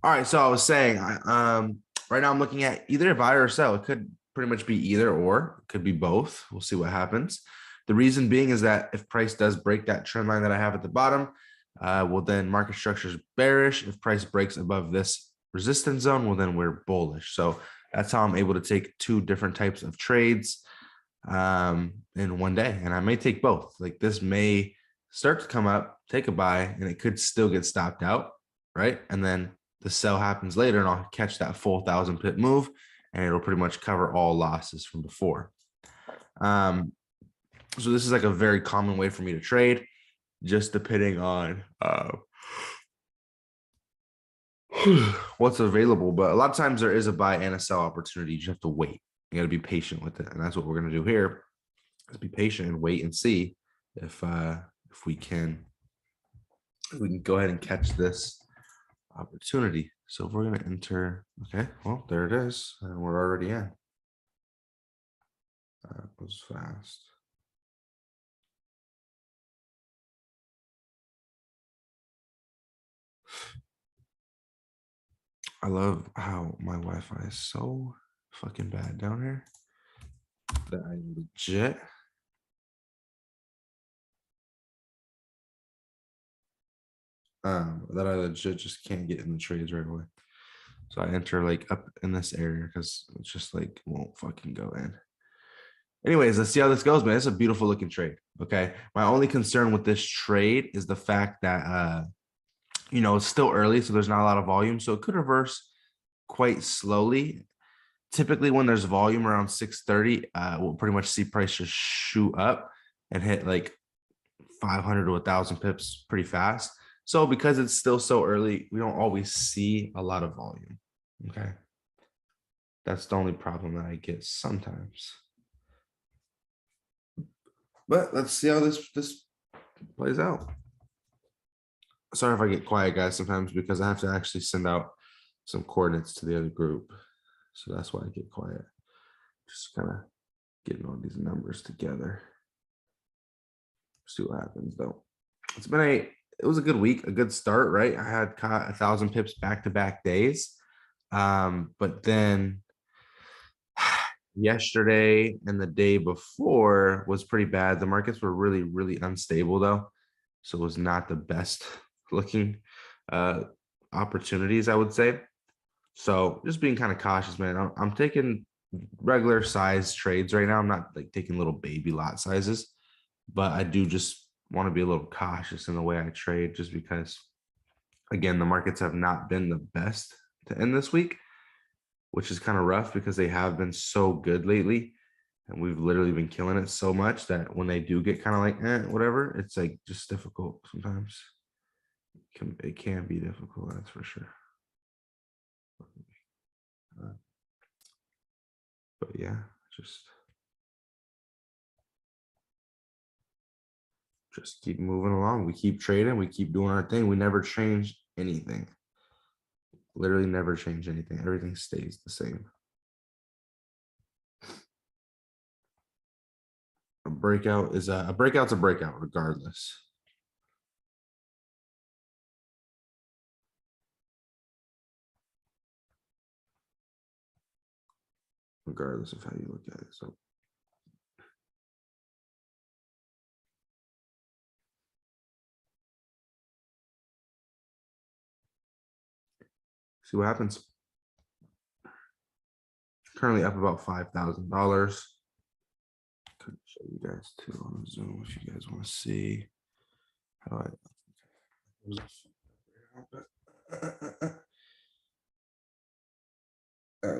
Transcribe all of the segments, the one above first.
All right, so I was saying, right now I'm looking at either a buy or a sell. It could pretty much be either or. It could be both. We'll see what happens. The reason being is that if price does break that trend line that I have at the bottom, well, then market structure is bearish. If price breaks above this resistance zone, well, then we're bullish. So that's how I'm able to take two different types of trades in one day. And I may take both. Like this may start to come up, take a buy, and it could still get stopped out, right? And then the sell happens later and I'll catch that full 1,000 pip move and it'll pretty much cover all losses from before. So this is like a very common way for me to trade, just depending on what's available. But a lot of times there is a buy and a sell opportunity. You just have to wait. You got to be patient with it. And that's what we're going to do here. Let's be patient and wait and see if we can go ahead and catch this opportunity. So if we're going to enter, okay, well, there it is. And we're already in. That was fast. I love how my Wi-Fi is so fucking bad down here that I legit just can't get in the trades right away. So I enter like up in this area because it's just like won't fucking go in. Anyways, let's see how this goes, man. It's a beautiful looking trade. Okay. My only concern with this trade is the fact that it's still early, so there's not a lot of volume. So it could reverse quite slowly. Typically, when there's volume around 6:30, we'll pretty much see price just shoot up and hit like 500 to 1,000 pips pretty fast. So because it's still so early, we don't always see a lot of volume. Okay. That's the only problem that I get sometimes. But let's see how this plays out. Sorry if I get quiet, guys, sometimes because I have to actually send out some coordinates to the other group. So that's why I get quiet. Just kind of getting all these numbers together. See what happens though. It was a good week, a good start, right? I had caught 1,000 pips back-to-back days. But then yesterday and the day before was pretty bad. The markets were really, really unstable though. So it was not the best looking opportunities, I would say. So just being kind of cautious, man. I'm taking regular size trades right now. I'm not like taking little baby lot sizes, but I do just want to be a little cautious in the way I trade just because, again, the markets have not been the best to end this week, which is kind of rough because they have been so good lately. And we've literally been killing it so much that when they do get kind of like, whatever, it's like just difficult sometimes. It can be difficult, that's for sure. But yeah, just keep moving along. We keep trading. We keep doing our thing. We never change anything. Literally never change anything. Everything stays the same. A breakout is a breakout's a breakout regardless. Regardless of how you look at it. So see what happens. Currently up about $5,000. Could show you guys too on Zoom if you guys want to see how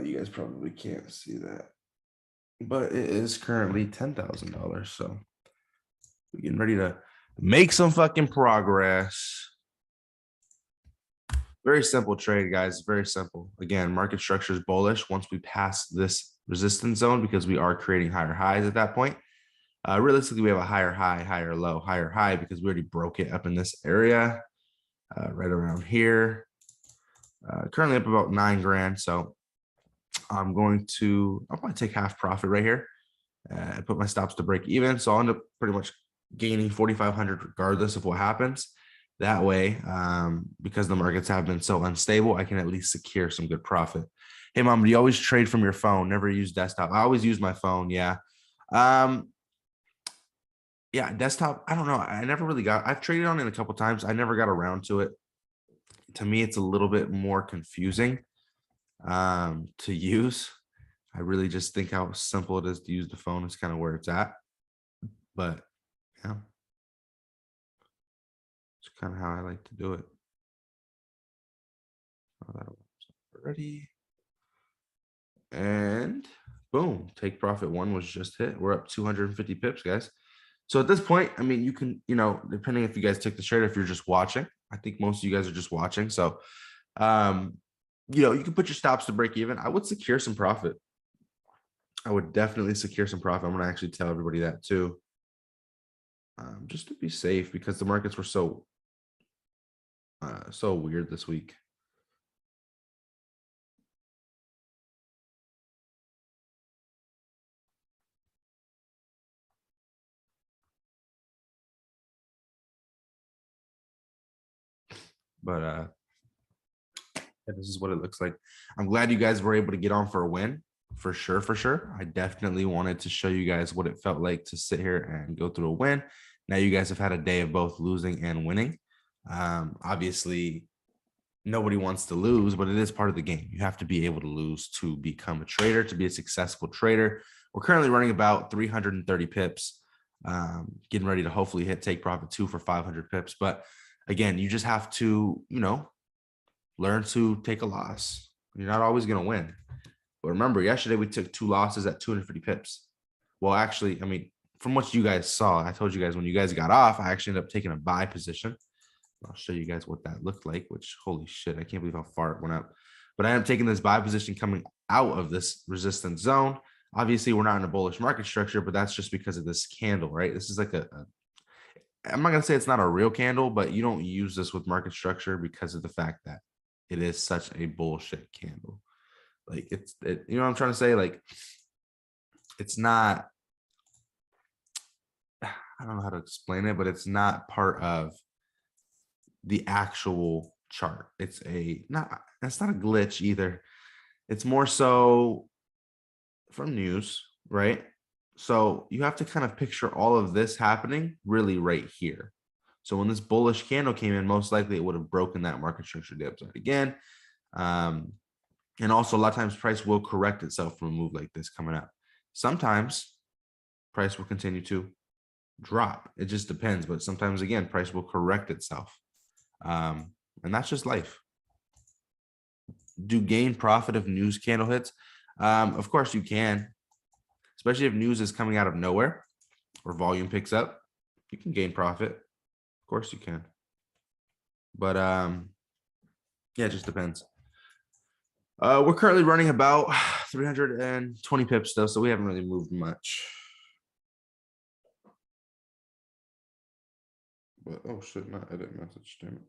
you guys probably can't see that, but it is currently $10,000. So we're getting ready to make some fucking progress. Very simple trade, guys. Very simple. Again, market structure is bullish once we pass this resistance zone because we are creating higher highs at that point. Realistically, we have a higher high, higher low, higher high because we already broke it up in this area, right around here. Currently up about 9 grand. So I'll probably take half profit right here. Put my stops to break even. So I'll end up pretty much gaining 4,500 regardless of what happens. That way, because the markets have been so unstable, I can at least secure some good profit. Hey, mom, do you always trade from your phone? Never use desktop. I always use my phone. Yeah. Um, yeah, desktop. I don't know. I never really got. I've traded on it a couple times. I never got around to it. To me, it's a little bit more confusing to use. I really just think how simple it is to use the phone is kind of where it's at. But yeah, it's kind of how I like to do it. Ready. And boom, take profit one was just hit. We're up 250 pips, guys. So at this point, I mean, you can, depending if you guys took the trade, if you're just watching, I think most of you guys are just watching. So, you can put your stops to break even. I would secure some profit. I would definitely secure some profit. I'm going to actually tell everybody that too. Just to be safe because the markets were so weird this week. But this is what it looks like. I'm glad you guys were able to get on for a win. For sure, for sure. I definitely wanted to show you guys what it felt like to sit here and go through a win. Now you guys have had a day of both losing and winning. Obviously, nobody wants to lose, but it is part of the game. You have to be able to lose to become a trader, to be a successful trader. We're currently running about 330 pips, getting ready to hopefully hit take profit 2 for 500 pips. But again, you just have to, learn to take a loss. You're not always going to win. But remember, yesterday we took 2 losses at 250 pips. Well, actually, I mean, from what you guys saw, I told you guys when you guys got off, I actually ended up taking a buy position. I'll show you guys what that looked like, which holy shit, I can't believe how far it went up. But I am taking this buy position coming out of this resistance zone. Obviously, we're not in a bullish market structure, but that's just because of this candle, right? This is like I'm not going to say it's not a real candle, but you don't use this with market structure because of the fact that it is such a bullshit candle. Like you know what I'm trying to say? Like it's not, I don't know how to explain it, but it's not part of the actual chart. It's not a glitch either. It's more so from news, right? So you have to kind of picture all of this happening really right here. So when this bullish candle came in, most likely it would have broken that market structure to the upside again. And also a lot of times price will correct itself from a move like this coming up. Sometimes price will continue to drop. It just depends. But sometimes, again, price will correct itself. And that's just life. Do gain profit if news candle hits? Of course you can, especially if news is coming out of nowhere or volume picks up. You can gain profit. Of course you can. But yeah, it just depends. We're currently running about 320 pips though, so we haven't really moved much. But oh shit, not edit message, damn it.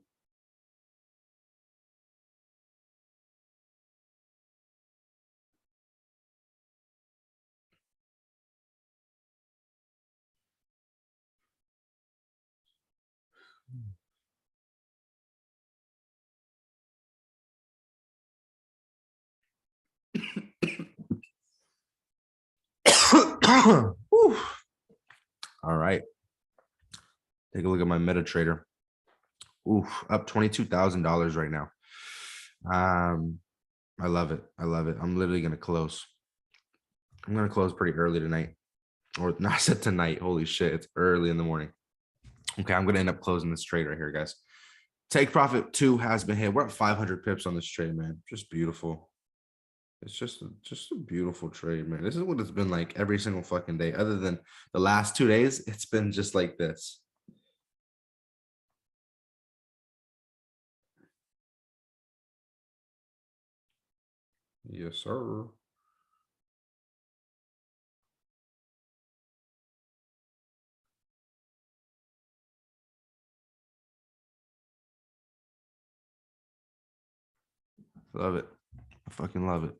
All right. Take a look at my MetaTrader. Oof, up $22,000 right now. I love it. I love it. I'm literally gonna close. I'm gonna close pretty early tonight. Or not, I said tonight. Holy shit, it's early in the morning. Okay, I'm gonna end up closing this trade right here, guys. Take profit 2 has been hit. We're at 500 pips on this trade, man. Just beautiful. It's just a beautiful trade, man. This is what it's been like every single fucking day. Other than the last 2 days, it's been just like this. Yes, sir. Love it. I fucking love it.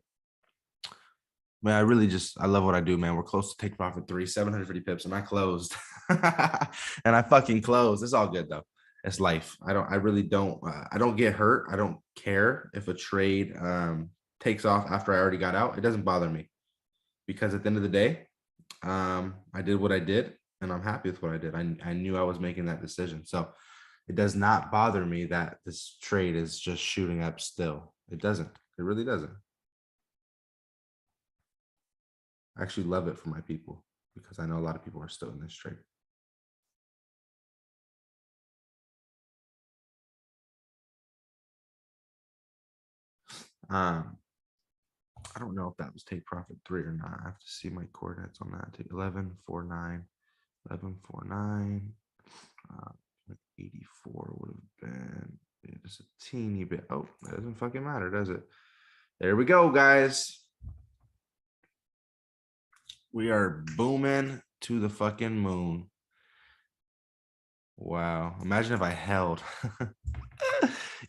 Man, I love what I do, man. We're close to take profit 3, 750 pips, and I closed. And I fucking closed. It's all good though. It's life. I really don't, I don't get hurt. I don't care if a trade takes off after I already got out. It doesn't bother me because at the end of the day, I did what I did and I'm happy with what I did. I knew I was making that decision. So it does not bother me that this trade is just shooting up still. It doesn't. It really doesn't. I actually love it for my people because I know a lot of people are still in this trade. I don't know if that was take profit 3 or not. I have to see my coordinates on that. Take 11, 4, 9, 11, 4, 9. 84 would have been just a teeny bit. Oh, that doesn't fucking matter, does it? There we go, guys. We are booming to the fucking moon. Wow. Imagine if I held.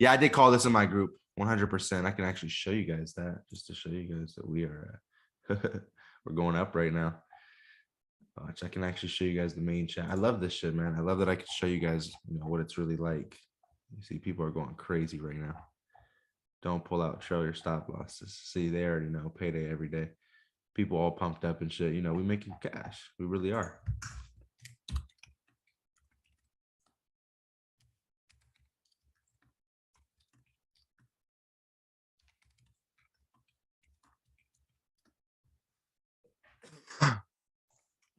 Yeah, I did call this in my group 100%. I can actually show you guys that just to show you guys that we are we're going up right now. Watch, I can actually show you guys the main chat. I love this shit, man. I love that I can show you guys, what it's really like. You see, people are going crazy right now. Don't pull out, trail your stop losses. See, they already know payday every day. People all pumped up and shit. We making cash. We really are.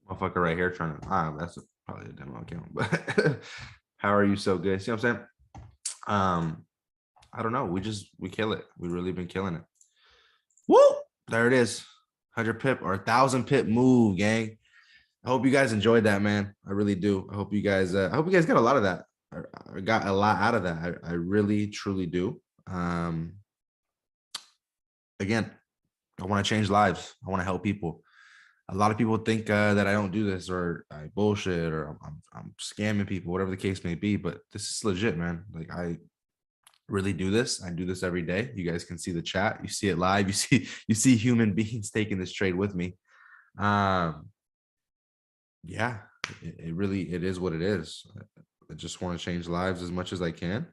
Motherfucker right here trying to, that's probably a demo account, but how are you so good? See what I'm saying? I don't know. We kill it. We really been killing it. Woo! There it is. 100 pip or 1,000 pip move, gang. I hope you guys enjoyed that, man. I really do. I hope you guys got a lot of that. I got a lot out of that. I really, truly do. Again, I want to change lives. I want to help people. A lot of people think that I don't do this or I bullshit or I'm scamming people, whatever the case may be. But this is legit, man. Like I really do this. I do this every day. You guys can see the chat. You see it live. You see human beings taking this trade with me. Yeah, it is what it is. I just want to change lives as much as I can.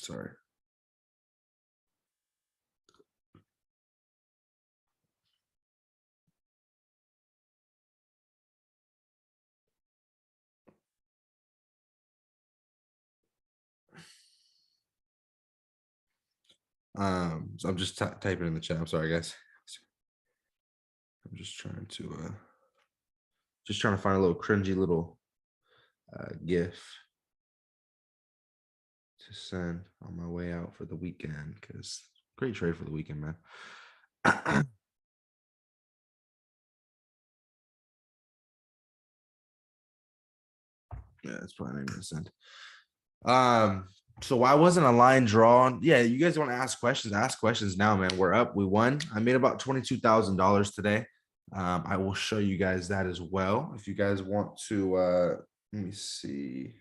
Sorry. So I'm just typing in the chat. I'm sorry, guys. I'm just trying to find a little cringy little gif to send on my way out for the weekend because great trade for the weekend, man. Yeah, it's probably not gonna send. So why wasn't a line drawn? Yeah, you guys want to ask questions? Ask questions now, man. We're up. We won. I made about $22,000 today. I will show you guys that as well. If you guys want to, let me see.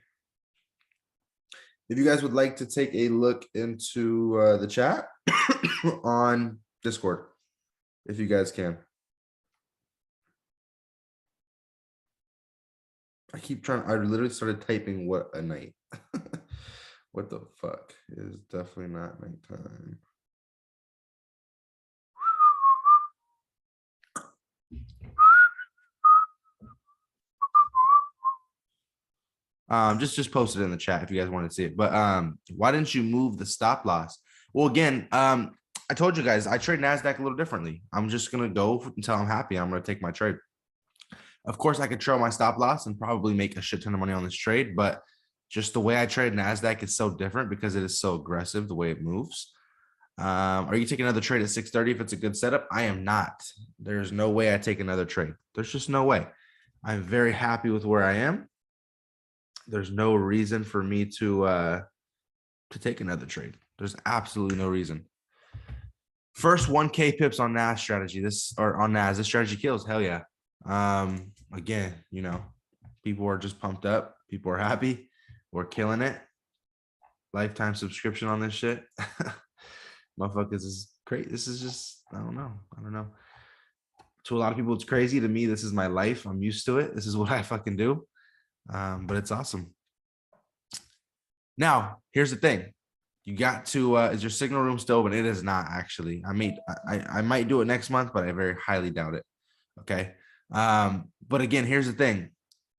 If you guys would like to take a look into the chat on Discord, if you guys can. I literally started typing what a night. What the fuck is definitely not nighttime. Just post it in the chat if you guys want to see it. But why didn't you move the stop loss? Well, again, I told you guys I trade NASDAQ a little differently. I'm just gonna go until I'm happy. I'm gonna take my trade. Of course, I could trail my stop loss and probably make a shit ton of money on this trade, but just the way I trade NASDAQ is so different because it is so aggressive the way it moves. Are you taking another trade at 6:30 if it's a good setup? I am not. There's no way I take another trade. There's just no way. I'm very happy with where I am. There's no reason for me to take another trade. There's absolutely no reason. First 1K pips on NAS strategy. This strategy kills. Hell yeah. Again, people are just pumped up. People are happy. We're killing it. Lifetime subscription on this shit. Motherfuckers is great. This is just, I don't know. To a lot of people, it's crazy. To me, this is my life. I'm used to it. This is what I fucking do. But it's awesome. Now, here's the thing. You got to, is your signal room still open? It is not actually. I might do it next month, but I very highly doubt it. Okay. But again, here's the thing.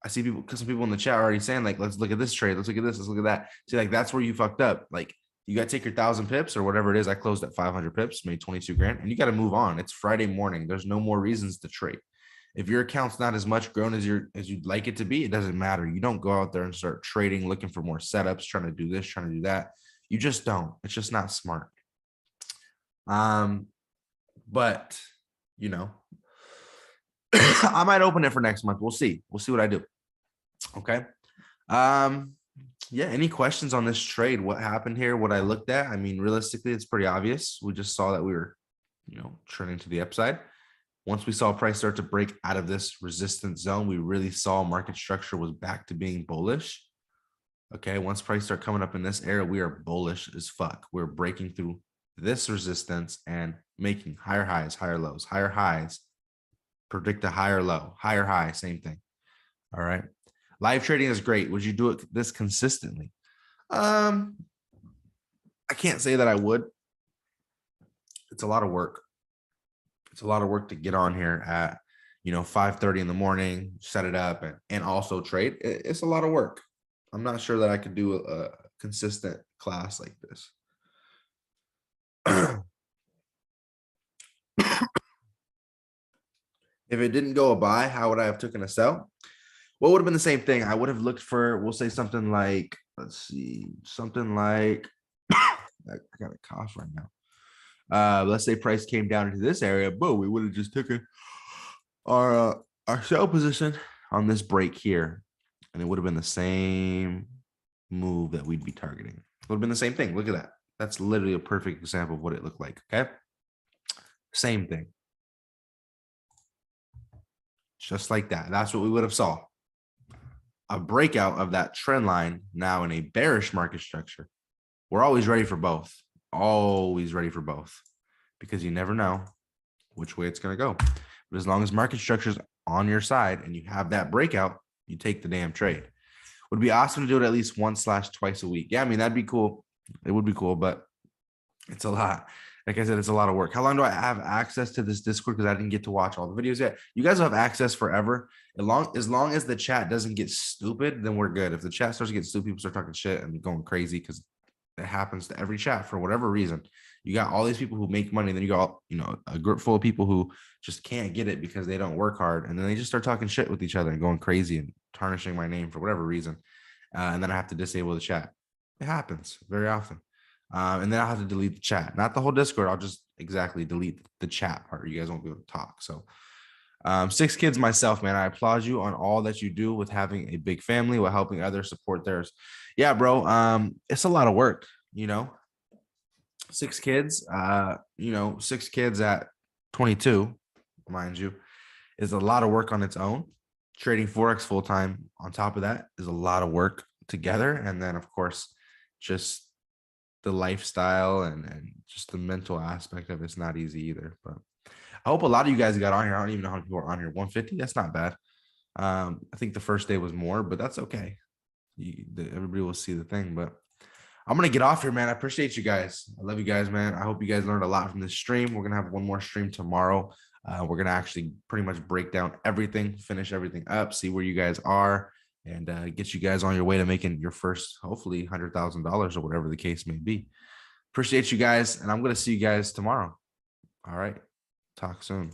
I see people, because some people in the chat are already saying, like, let's look at this trade. Let's look at this. Let's look at that. See, like, that's where you fucked up. Like, you got to take your 1,000 pips or whatever it is. I closed at 500 pips, made 22 grand, and you got to move on. It's Friday morning. There's no more reasons to trade. If your account's not as much grown as you'd like it to be, it doesn't matter. You don't go out there and start trading, looking for more setups, trying to do this, trying to do that. You just don't. It's just not smart. But you know, I might open it for next month. We'll see. We'll see what I do. Okay. Yeah. Any questions on this trade? What happened here? What I looked at? I mean, realistically, it's pretty obvious. We just saw that we were, trending to the upside. Once we saw price start to break out of this resistance zone, we really saw market structure was back to being bullish. Okay. Once price start coming up in this area, we are bullish as fuck. We're breaking through this resistance and making higher highs, higher lows, higher highs, predict a higher low, higher high, same thing. All right. Live trading is great. Would you do it this consistently? I can't say that I would. It's a lot of work. It's a lot of work to get on here at, 5:30 in the morning, set it up and also trade. It's a lot of work. I'm not sure that I could do a consistent class like this. If it didn't go a buy, how would I have taken a sell? What would have been the same thing? I would have looked for, we'll say something like, let's see, something like, I got a cough right now. Let's say price came down into this area, boom, we would have just taken our sell position on this break here. And it would have been the same move that we'd be targeting. It would have been the same thing. Look at that. That's literally a perfect example of what it looked like. Okay. Same thing. Just like that. That's what we would have saw. A breakout of that trend line now in a bearish market structure. We're always ready for both. Always ready for both. Because you never know which way it's going to go. But as long as market structure is on your side and you have that breakout, you take the damn trade. Would be awesome to do it at least once/twice a week. Yeah, I mean, that'd be cool. It would be cool, but it's a lot. Like I said, it's a lot of work. How long do I have access to this Discord? Because I didn't get to watch all the videos yet. You guys will have access forever. As long as the chat doesn't get stupid, then we're good. If the chat starts to get stupid, people start talking shit and going crazy because it happens to every chat for whatever reason. You got all these people who make money, then you got, a group full of people who just can't get it because they don't work hard. And then they just start talking shit with each other and going crazy and tarnishing my name for whatever reason. And then I have to disable the chat. It happens very often. And then I'll have to delete the chat, not the whole Discord. I'll just exactly delete the chat part. You guys won't be able to talk. So 6 kids myself, man. I applaud you on all that you do with having a big family, while helping others support theirs. Yeah, bro. It's a lot of work, 6 kids, 6 kids at 22, mind you, is a lot of work on its own. Trading forex full time on top of that is a lot of work together. And then of course, just the lifestyle and just the mental aspect of it's not easy either. But I hope a lot of you guys got on here. I don't even know how many people are on here. 150. That's not bad. I think the first day was more, but that's okay. Everybody will see the thing. But I'm gonna get off here, man. I appreciate you guys. I love you guys, man. I hope you guys learned a lot from this stream. We're gonna have one more stream tomorrow. We're gonna actually pretty much break down everything, finish everything up, see where you guys are, and get you guys on your way to making your first, hopefully, $100,000 or whatever the case may be. Appreciate you guys, and I'm gonna see you guys tomorrow. All right, talk soon.